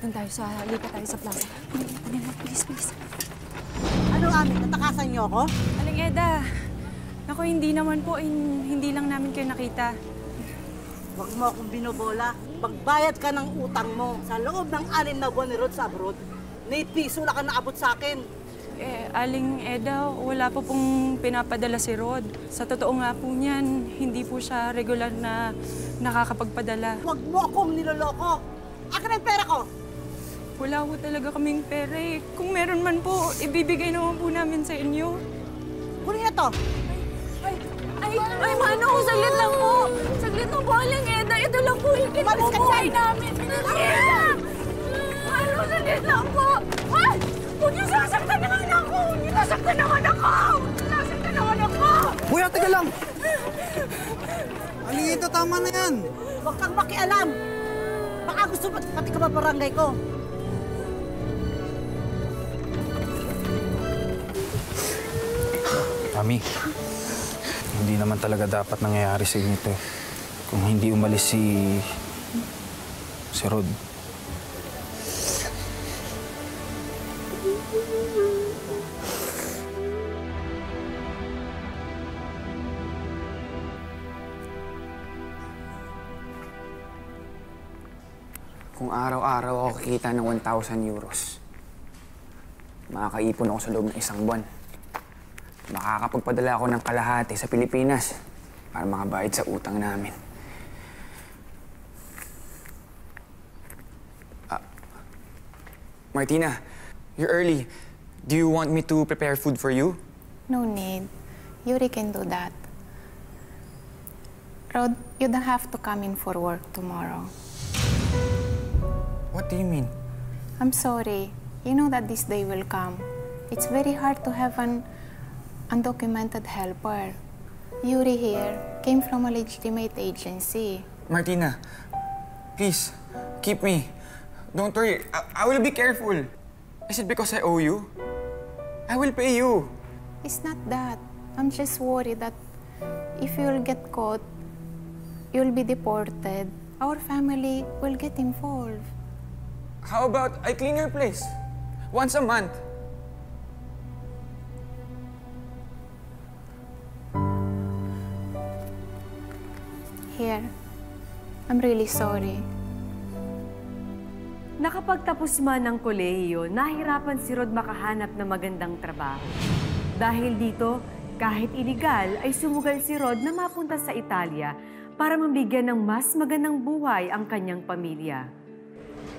Doon tayo sa, lipat tayo sa plaza. Please, please. Ano, Amin? Natakasan niyo ako? Aling Eda, naku, hindi naman po, hindi lang namin kayo nakita. Huwag mo akong binobola. Magbayad ka ng utang mo. Sa loob ng 6 na buwan ni Rod sa abroad, may piso na ka naabot sa akin. Aling Eda, wala po pong pinapadala si Rod. Sa totoo nga po niyan, hindi po siya regular na nakakapagpadala. Huwag mo akong niloloko. Akin ang pera ko. Wala po talaga kaming pera eh. Kung meron man po, ibibigay naman po namin sa inyo. Kunin na to. Ay, mano, saglit lang po. Saglit lang po, Aling Eda. Ito lang po yung kinubuhay namin. Mano, saglit lang po. Ay! Huwag niyo sasaktan ng anak ko! Huwag niyo sasaktan ng anak ko! Huwag niyo sasaktan ng anak ko! Kuya, taga lang! Aling Eda, tama na yan. Huwag kang makialam. Baka gusto mo pati ka barangay ko. Mami, hindi naman talaga dapat nangyayari sa inyo ito. Kung hindi umalis si Rod. Kung araw-araw ako kikita ng 1,000 euros, makakaipon ako sa loob ng 1 buwan. Makakapagpadala ako ng kalahati sa Pilipinas para makabayad sa utang namin. Martina, you're early. Do you want me to prepare food for you? No need. Yuri can do that. Rod, you don't have to come in for work tomorrow. What do you mean? I'm sorry. You know that this day will come. It's very hard to have an undocumented helper. Yuri here came from a legitimate agency. Martina, please, keep me. Don't worry, I will be careful. Is it because I owe you? I will pay you. It's not that. I'm just worried that if you'll get caught, you'll be deported. Our family will get involved. How about I clean your place? Once a month. Here, I'm really sorry. Nakapagtapos man ng kolehiyo, nahirapan si Rod makahanap ng magandang trabaho. Dahil dito, kahit iligal, ay sumugal si Rod na mapunta sa Italia para mabigyan ng mas magandang buhay ang kanyang pamilya.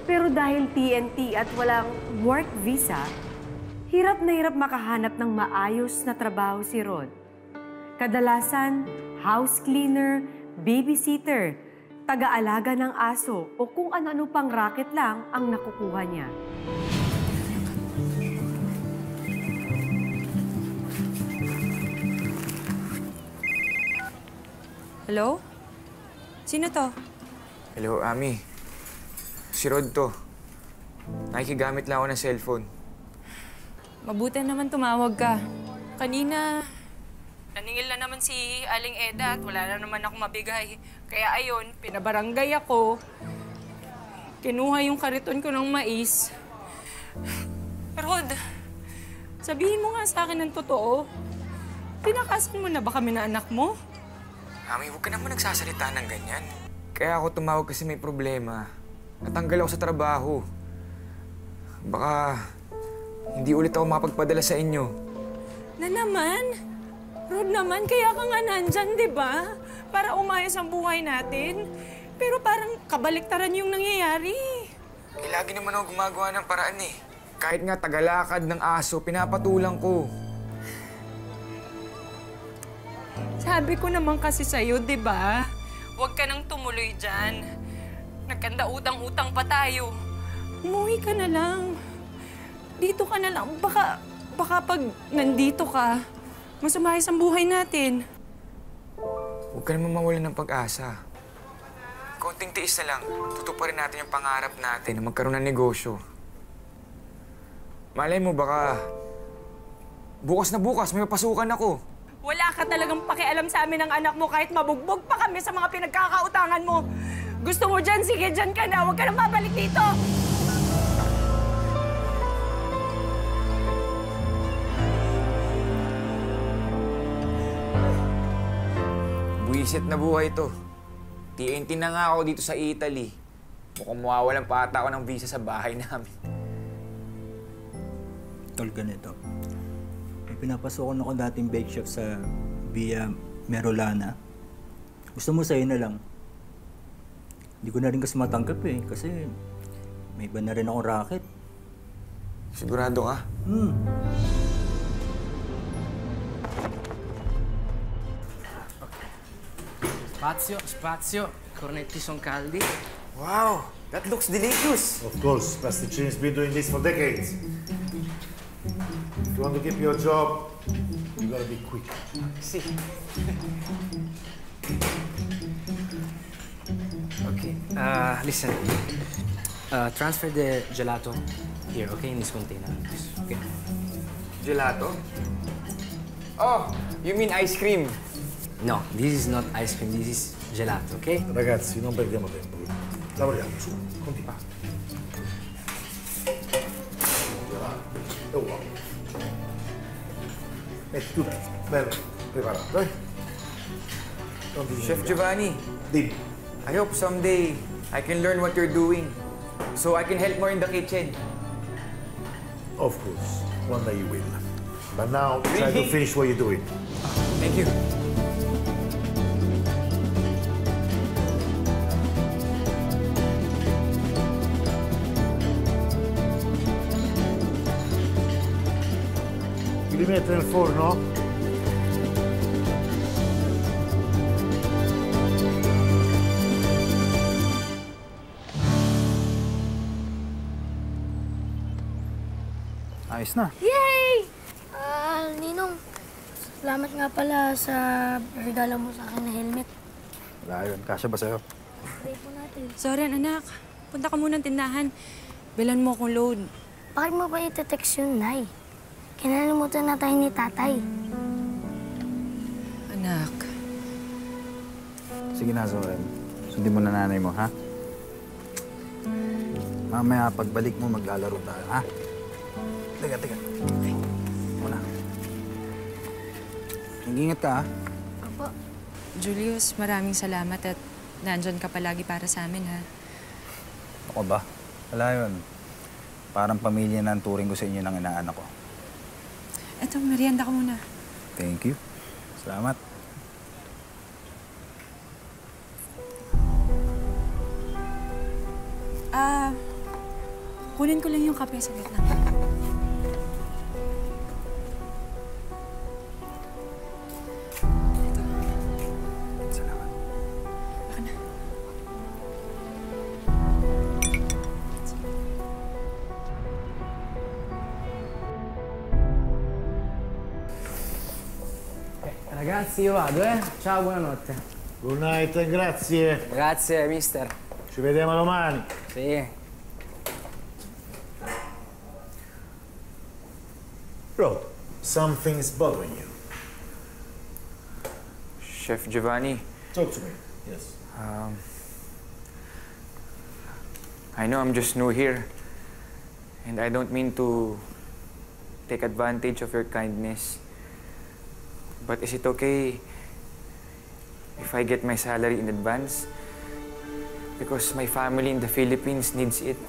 Pero dahil TNT at walang work visa, hirap na hirap makahanap ng maayos na trabaho si Rod. Kadalasan, house cleaner, babysitter, taga-alaga ng aso o kung ano-ano pang racket lang ang nakukuha niya. Hello? Sino to? Hello, Ami. Si Rod to. Nakikigamit lang ako ng cellphone. Mabuti naman tumawag ka. Kanina, naningil na naman si Aling Eda at wala na naman ako mabigay. Kaya ayun, pinabarangay ako. Kinuha yung kariton ko ng mais. Rod, sabihin mo nga sa akin ng totoo. Tinakasan mo na ba kami na anak mo? Ami, huwag ka naman nagsasalita ng ganyan. Kaya ako tumawag kasi may problema. Natanggal ako sa trabaho. Baka hindi ulit ako mapagpadala sa inyo. Na naman? Rod naman, kaya ka nga nandyan, di ba? Para umayos ang buhay natin. Pero parang kabaliktaran yung nangyayari. Eh, lagi naman ako gumagawa ng paraan eh. Kahit nga tagalakad ng aso, pinapatulang ko. Sabi ko naman kasi sa'yo, di ba? Huwag ka nang tumuloy dyan. Nagkanda utang-utang pa tayo. Umuwi ka na lang. Dito ka na lang. Baka pag nandito ka, mas umayos ang buhay natin. Huwag ka naman mawalan ng pag-asa. Konting tiis na lang, tutuparin natin yung pangarap natin na magkaroon ng negosyo. Malay mo baka bukas na bukas may mapasukan ako. Wala ka talagang pakialam sa amin ng anak mo kahit mabugbog pa kami sa mga pinagkakautangan mo. Gusto mo dyan, sige dyan ka na. Huwag ka nang babalik dito. Bisit na buhay to. TNT na nga ako dito sa Italy. Mukhang mawawalan pa ata ako ng visa sa bahay namin. Tol, ganito. May pinapasokan ako dating bake chef sa Via Merolana. Gusto mo sa'yo na lang. Hindi ko na rin kasi matanggap eh, kasi may iba na rin akong racket. Sigurado ka? Spazio, spazio. Cornetti sono caldi. Wow! That looks delicious! Of course, Pasticini's been doing this for decades. If you want to keep your job, you gotta be quick. Sì. Okay, listen. Transfer the gelato here, okay, in this container. Okay. Gelato? Oh, you mean ice cream? No, this is not ice cream, this is gelato, okay? Ragazzi, non perdiamo tempo. Lavoriamo, su, continua. E uomo. Metti tutto, bello, preparato, eh? Non ti Chef Giovanni, Dimmi. I hope someday I can learn what you're doing so I can help more in the kitchen. Of course, one day you will. But now, try to Really? finish what you're doing. Thank you. Li metto nel forno? Ayos na. Yay! Ninong, salamat nga pala sa regalo mo sa akin na helmet. Wala yun. Kasya ba sa'yo? Pray po natin. Soren, anak. Punta ka muna ng tindahan. Bilan mo akong load. Bakit mo ba ite-text yun, Nay? Kinalimutan na tayo ni Tatay. Anak. Sige na, Soren. Sundin mo na nanay mo, ha? Mamaya, pagbalik mo, maglalaro tayo, ha? Teka. Muna. Ingat ka, ha? Opo. Julius, maraming salamat at nandyan ka palagi para sa amin, ha? Ako ba? Wala yun. Parang pamilya na ang turing ko sa inyo ng inaanak ko. Eto, merienda ka muna. Thank you. Salamat. Kunin ko lang yung kape sa lang. Salamat. Baka na. Ragazzi, io vado, eh. Ciao, buonanotte. Good night and grazie. Grazie, mister. Ci vediamo domani. Sì. Rod, something's bothering you. Chef Giovanni, Talk to me. Yes. I know I'm just new here, and I don't mean to take advantage of your kindness. But is it okay if I get my salary in advance? Because my family in the Philippines needs it.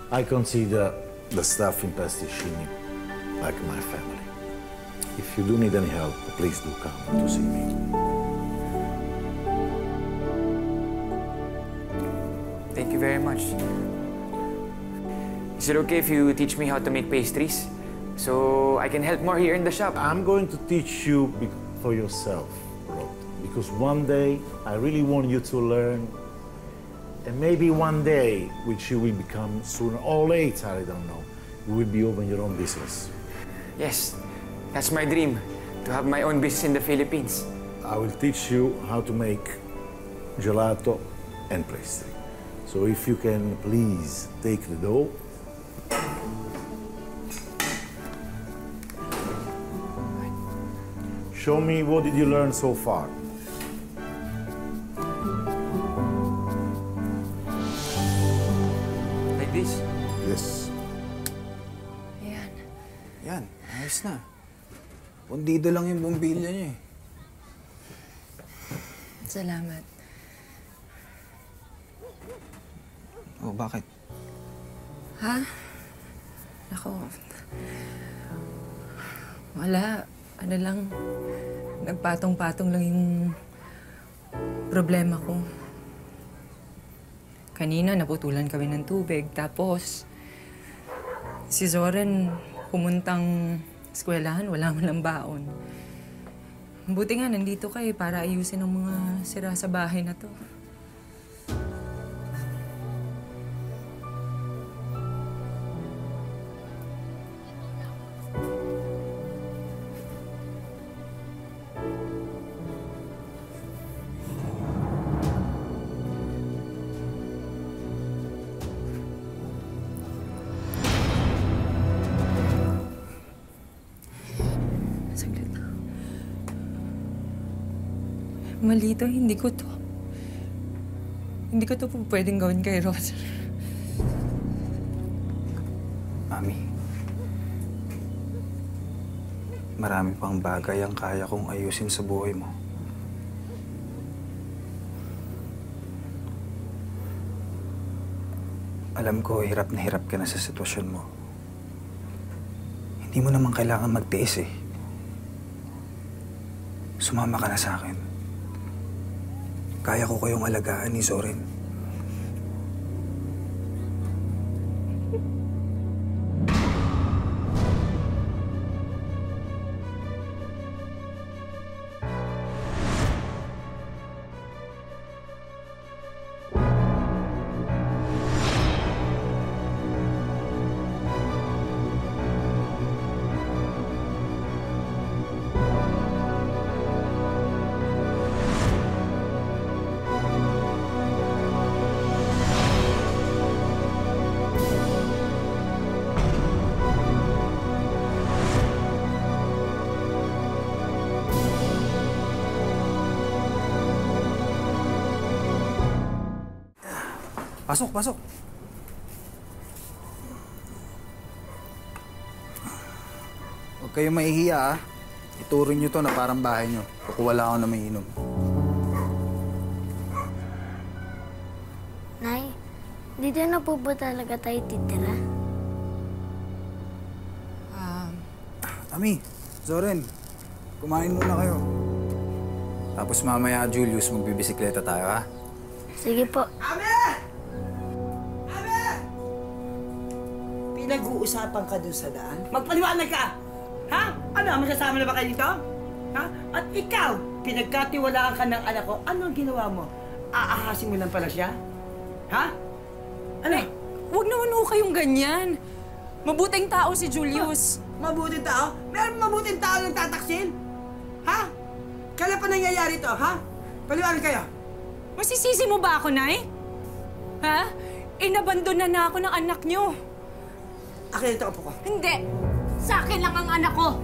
I consider the staff in Pasticini like my family. If you do need any help, please do come to see me. Thank you very much. Is it okay if you teach me how to make pastries? So I can help more here in the shop. I'm going to teach you for yourself, Rod, because one day I really want you to learn, and maybe one day, which you will become sooner or later, I don't know, you will be open your own business. Yes, that's my dream, to have my own business in the Philippines. I will teach you how to make gelato and pastry. So if you can please take the dough. Show me what did you learn so far. this? Yes. Ayan. Yan, ayos na. Pundido lang yung bumbilya niya eh. Salamat. Oh, bakit? Ha? Ako, wala. Ano lang, nagpatong-patong lang yung problema ko. Kanina, naputulan kami ng tubig. Tapos, si Zoren pumuntang eskwelahan, wala man lang baon. Buti nga, nandito kayo para ayusin ang mga sira sa bahay na to. Saglit. Mali to, hindi ko to. Hindi ko to pwedeng gawin kay Rosa. Mami, marami pang bagay ang kaya kong ayusin sa buhay mo. Alam ko, hirap na hirap ka na sa sitwasyon mo. Hindi mo naman kailangan magtiis eh. Sumama ka na sa akin. Kaya ko kayong alagaan ni Zoren. Pasok, pasok. Huwag kayong mahihiya, ah. Ituro nyo to na parang bahay nyo. Kukuha lang ako na may inom. Nay, dito na po ba talaga tayo titira? Ami, Zoren, kumain muna kayo. Tapos mamaya, Julius, magbibisikleta tayo, ha? Sige po. Pinag-uusapan ka dun sa daan? Magpaliwanag ka! Ha? Ano? Masasama na ba kayo dito? Ha? At ikaw, pinagkatiwalaan ka ng anak ko, ano ang ginawa mo? Aahasin mo lang pala siya? Ha? Ano? Huwag naman ho kayong ganyan. Mabuting tao si Julius. Mabuting tao? Meron mabuting tao nang tataksin? Ha? Kailan pa nangyayari to, ha? Paliwanag kayo. Masisisi mo ba ako, Nay? Ha? Inabandona na ako ng anak niyo. Akin ito, apo ko. Hindi. Sa akin lang ang anak ko.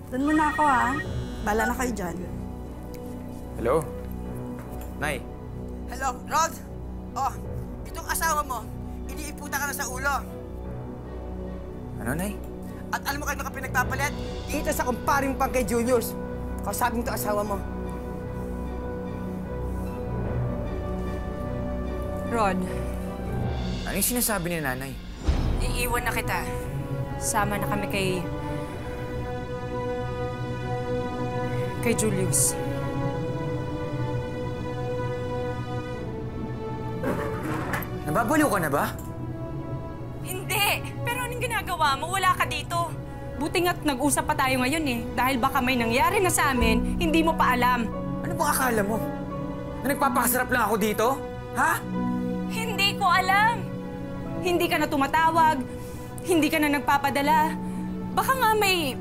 Doon muna ako, ha? Bala na kayo dyan. Hello? Nay? Hello, Rod? Oh, itong asawa mo, iniiputa ka na sa ulo. Ano, Nay? At alam mo kayo ka pinagpapalit? Dito sa kumparing pang kay Julius. Kausapin to asawa mo. Rod, Ano yung sinasabi ni Nanay? iiwan na kita. Sama na kami kay Julius. Nababaliw ka na ba? Hindi! Pero anong ginagawa mo? Wala ka dito. Buti nga't nag-usap pa tayo ngayon eh. Dahil baka may nangyari na sa amin, hindi mo pa alam. Ano ba akala mo? Na nagpapakasarap lang ako dito? Ha? Hindi ko alam. Hindi ka na tumatawag. Hindi ka na nagpapadala. Baka nga may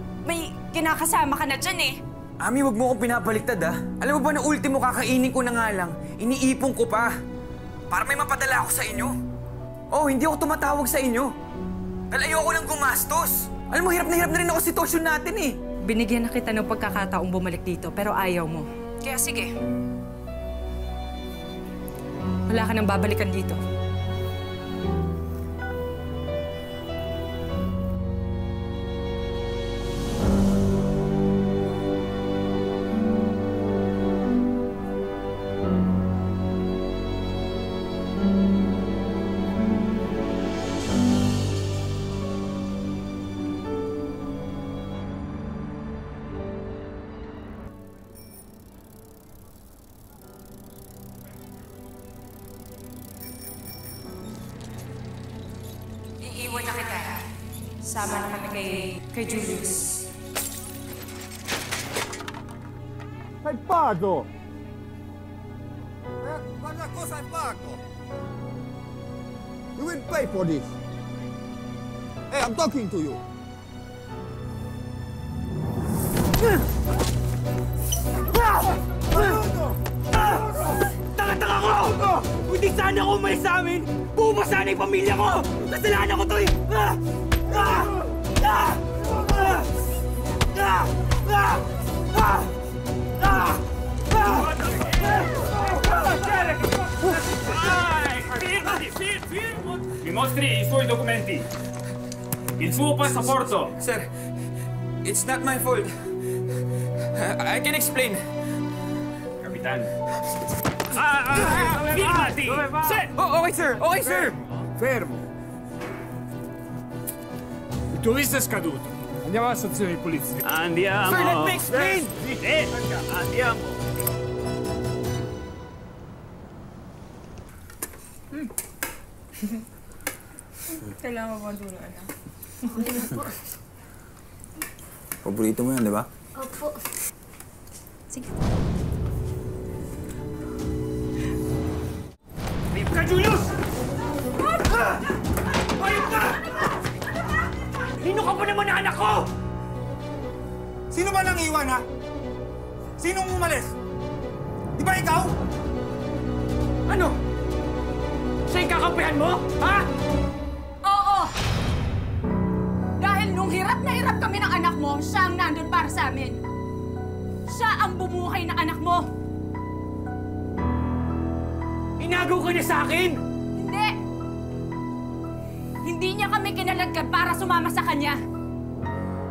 kinakasama ka na dyan eh. Ami, wag mo akong pinapaliktad, ha? Alam mo ba na ultimo kakainin ko na nga lang, iniipon ko pa. Para may mapadala ako sa inyo. Oh, hindi ako tumatawag sa inyo. Dahil ayoko lang gumastos. Alam mo, hirap na rin ako sa sitwasyon natin eh. Binigyan na kita ng pagkakataong bumalik dito, pero ayaw mo. Kaya sige. Wala ka nang babalikan dito. Iiwan na kita. Sama na kami kay Julius. Hai fatto? Guarda cosa hai fatto? You will pay for this. Hey, I'm talking to you. Tanga-tanga ko! Hindi sana ako umalis sa amin! Buo pa sana yung pamilya ko! Kasalanan ko to eh! Mi mostri i suoi documenti. Il suo passaporto. Sir, it's not my fault. I can explain. Kapitan. Firmati! Sir! Oh, okay, sir! Okay, sir! Fermo. Il tuo visto è scaduto. Andiamo alla stazione di polizia. Andiamo! Sir, let me explain! Andiamo! Kailangan mo ba dulo, anak? Paborito mo yan, di ba? Opo. Sige. Leave ka, Julius! Bayot ka! Sino ka ba naman na anak ko? Sino ba nang iwan, ha? Sinong umalis? Di ba ikaw? Ano? Siya yung kakampihan mo? Ha? Oo! Dahil nung hirap na hirap kami ng anak mo, siya ang nandun para sa amin. Siya ang bumuhay ng anak mo. Inagaw ka niya sa akin! Hindi! Hindi niya kami kinalagkad para sumama sa kanya.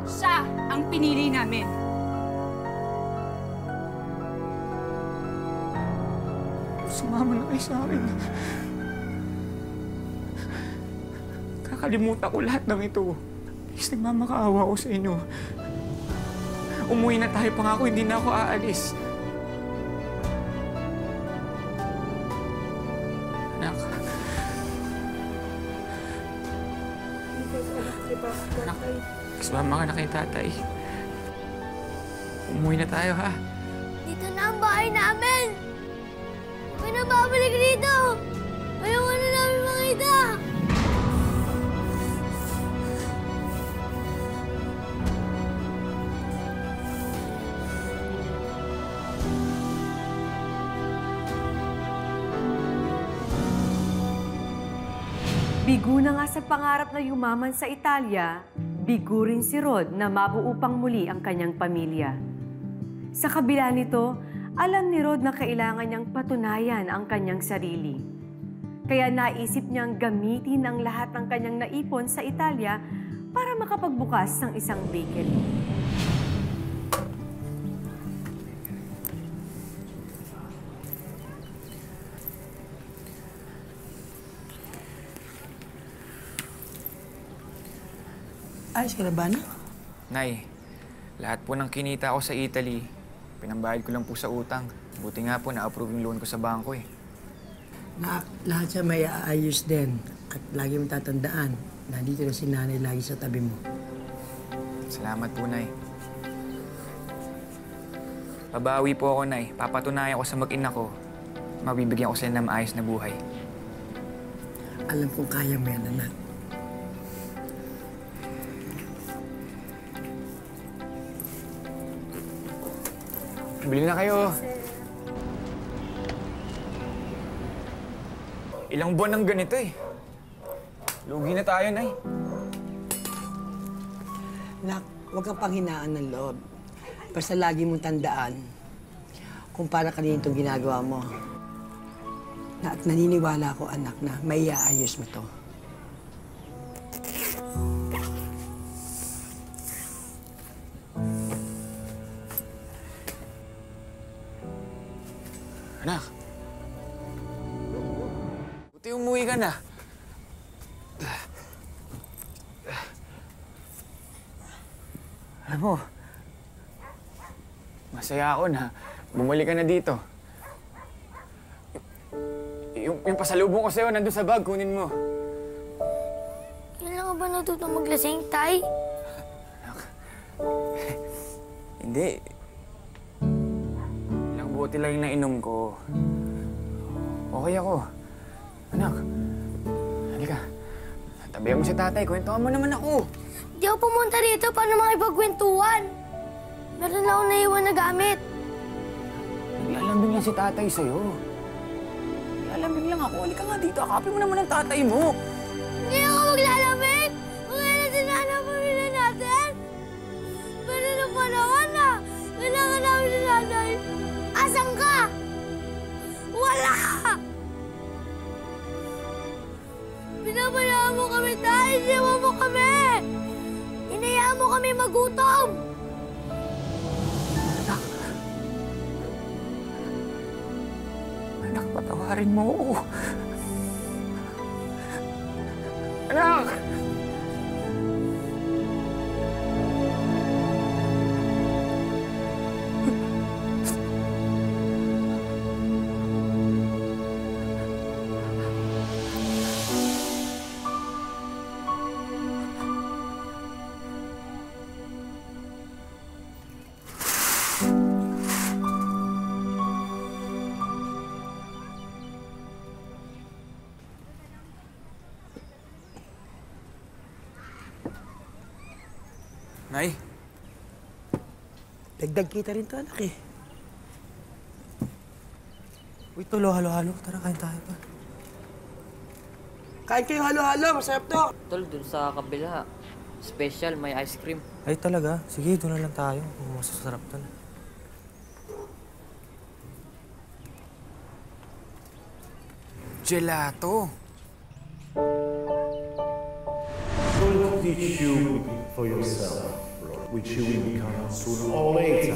Siya ang pinili namin. Sumama na kayo sa akin. Kakalimutan ko lahat ng ito. Please, nagmamakaawa ko sa inyo. Umuwi na tayo, pangako hindi na ako aalis. Anak. Anak, kasama ka na kay tatay. Umuwi na tayo, ha? Dito na ang bahay namin! Huwag na babalik dito! Ayaw na namin makita! Bigo na nga sa pangarap na yumaman sa Italia, bigo rin si Rod na mabuo pang muli ang kanyang pamilya. Sa kabila nito, alam ni Rod na kailangan niyang patunayan ang kanyang sarili. Kaya naisip niyang gamitin ang lahat ng kanyang naipon sa Italia para makapagbukas ng isang bakery. Ayos ka na ba, na? Nay, lahat po ng kinita ko sa Italy, pinambayad ko lang po sa utang. Buti nga po na-approve yung loan ko sa bangko eh. Lahat siya may aayos din. At lagi mong tatandaan, nandito na si nanay lagi sa tabi mo. Salamat po, Nay. Babawi po ako, Nay. Papatunayan ko sa mag-ina ko. Mabibigyan ko sila ng maayos na buhay. Alam kong kaya mo yan, anak. Bili na kayo. Ilang buwan ng ganito eh. Lugi na tayo, Nay. Nak, huwag kang panghinaan ng loob. Basta lagi mong tandaan kung para kanina itong ginagawa mo. At naniniwala ko, anak, na may iaayos mo to. Anak. Buti umuwi ka na. Alam mo, masaya ako na bumalik ka na dito. Yung pasalubong ko sa'yo, nandun sa bag, kunin mo. Kailan ka ba natutong maglasing, Tay? Hindi. Ilang bote lang yung nainom ko. Okay ako. Anak, halika. Tabihan mo si tatay, kwentuhan mo naman ako. Di ako pumunta rito para makipagkwentuhan. Meron na akong naiwan na gamit. Naglalambing lang si tatay sa'yo. Naglalambing lang ako. Halika nga dito, akapin mo naman ang tatay mo. Hindi ako maglalambing! Okay na sinana ang pamilya natin! Pero na panahon na! Kailangan namin si nanay! Asan ka? Wala! Pinabayaan mo kami tayo! Iniwan mo kami! Inayaan mo kami magutom! Anak, patawarin mo ako. Anak! Nay? Dagdag kita rin to, anak eh. Uy, Tolo, halo-halo. Tara, kain tayo pa. Kain kayo halo-halo, masarap to. Tol, dun sa kabila. Special, may ice cream. Ay, talaga? Sige, doon na lang tayo. Masasarap to na. Gelato. Will teach you for yourself, which you will become sooner or later.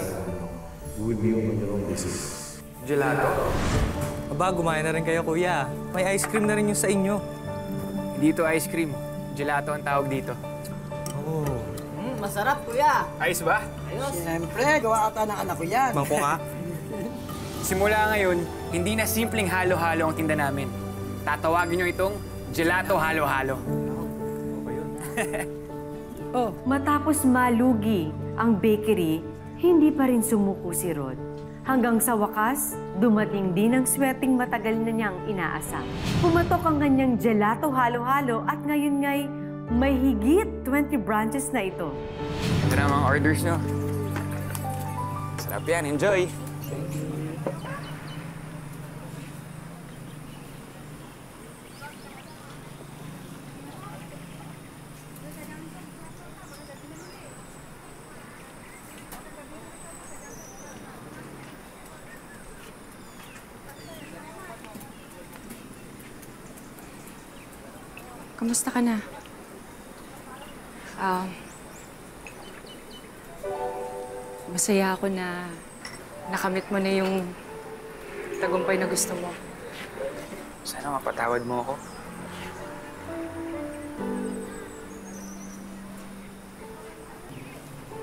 You will be on your own business. Gelato? Aba, kumain na rin kayo, kuya. May ice cream na rin yung sa inyo. Dito ice cream. Gelato ang tawag dito. Oh. Masarap, kuya. Ayos ba? Ayos. Siyempre, gawa ata ng anak ko yan. Bangko ka? Simula ngayon, hindi na simpleng halo-halo ang tinda namin. Tatawagin nyo itong Gelato Halo-Halo. Oh, matapos malugi ang bakery, hindi pa rin sumuko si Rod. Hanggang sa wakas, dumating din ang swerteng matagal na niyang inaasam. Pumatok ang kanyang Gelato Halo-Halo at ngayon nga'y may higit 20 branches na ito. Ito na mga orders nyo. Sarap yan, enjoy! Kamusta ka na? Masaya ako na nakamit mo na yung tagumpay na gusto mo. Sana mapatawad mo ako.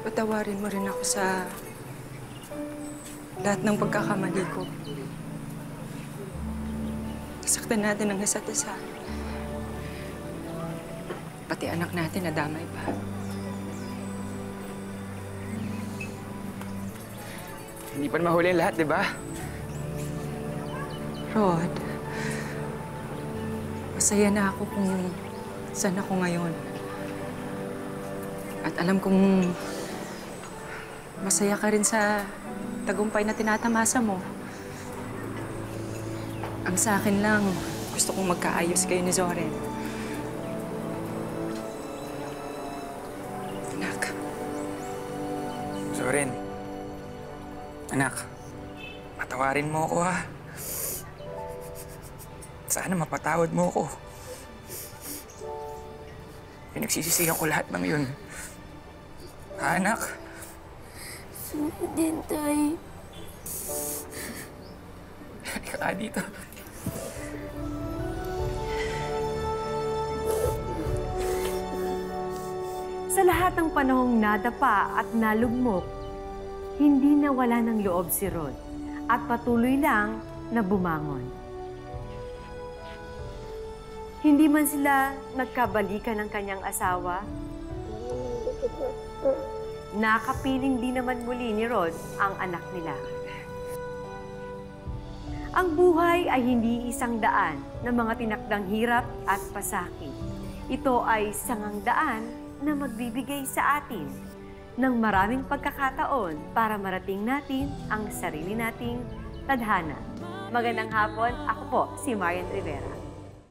Patawarin mo rin ako sa lahat ng pagkakamali ko. Nasaktan natin ang isa't isa. Pati anak natin nadamay pa. Hindi pa mahuli lahat, di ba? Rod, masaya na ako kung saan ako ngayon. At alam kong masaya ka rin sa tagumpay na tinatamasa mo. Ang sa akin lang, gusto kong magkaayos kayo ni Zoren. Anak, Loren, anak, patawarin mo ako ha. Sana mapatawad mo ako. Pinagsisisihan ko lahat ng yun. Ha, anak? Sorry din, Tay. Halika ka dito. Sa lahat ng panahong nadapa at nalugmok, hindi nawala ng loob si Rod at patuloy lang na bumangon. Hindi man sila nagkabalikan ng kanyang asawa, nakapiling din naman muli ni Rod ang anak nila. Ang buhay ay hindi isang daan ng mga tinakdang hirap at pasakit. Ito ay sangang daan na magbibigay sa atin ng maraming pagkakataon para marating natin ang sarili nating tadhana. Magandang hapon, ako po si Marian Rivera.